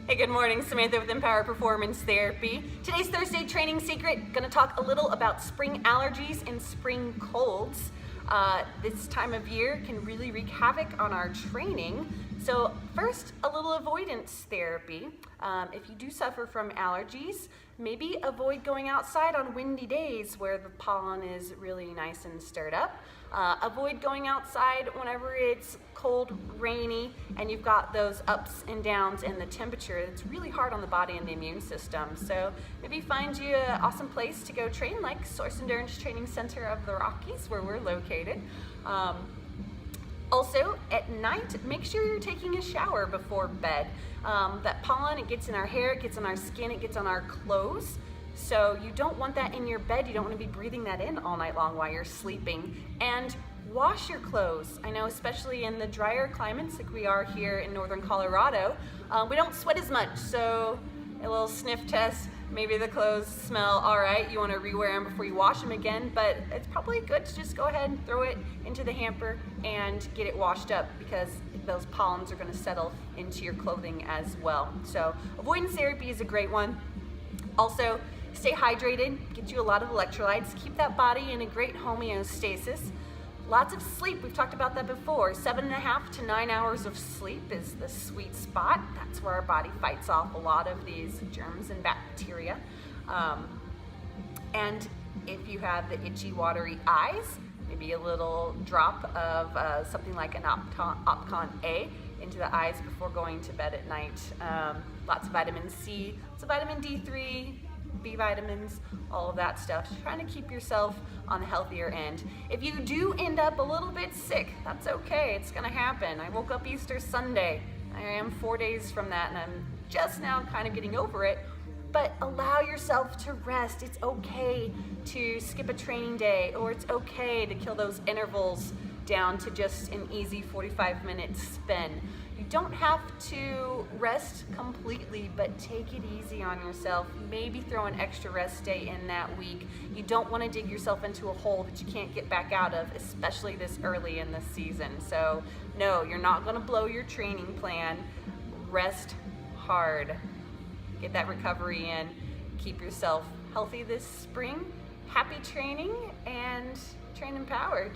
Hey, good morning. Samantha with Empower Performance Therapy. Today's Thursday training secret, going to talk a little about spring allergies and spring colds. This time of year can really wreak havoc on our training. So first, a little avoidance therapy. If you do suffer from allergies, maybe avoid going outside on windy days where the pollen is really nice and stirred up. Avoid going outside whenever it's cold, rainy, and you've got those ups and downs in the temperature. It's really hard on the body and the immune system. So maybe find you an awesome place to go train, like Source Endurance Training Center of the Rockies, where we're located. Also, at night, make sure you're taking a shower before bed. That pollen, it gets in our hair, it gets on our skin, it gets on our clothes. So you don't want that in your bed. You don't want to be breathing that in all night long while you're sleeping. And wash your clothes. I know especially in the drier climates like we are here in northern Colorado, we don't sweat as much. So a little sniff test, maybe the clothes smell all right. You want to rewear them before you wash them again, but it's probably good to just go ahead and throw it into the hamper and get it washed up, because those pollens are going to settle into your clothing as well. So avoidance therapy is a great one. Also, stay hydrated, get you a lot of electrolytes, keep that body in a great homeostasis. Lots of sleep, we've talked about that before. 7.5 to 9 hours of sleep is the sweet spot. That's where our body fights off a lot of these germs and bacteria. And if you have the itchy, watery eyes, maybe a little drop of something like an Opcon A into the eyes before going to bed at night. Lots of vitamin C, lots of vitamin D3, B vitamins, all of that stuff. Just trying to keep yourself on the healthier end. If you do end up a little bit sick, that's okay. It's gonna happen. I woke up Easter Sunday. I am 4 days from that, and I'm just now kind of getting over it. But allow yourself to rest. It's okay to skip a training day, or it's okay to kill those intervals down to just an easy 45-minute spin. You don't have to rest completely, but take it easy on yourself. Maybe throw an extra rest day in that week. You don't want to dig yourself into a hole that you can't get back out of, especially this early in the season. So no, you're not going to blow your training plan. Rest hard. Get that recovery in. Keep yourself healthy this spring. Happy training, and train empowered.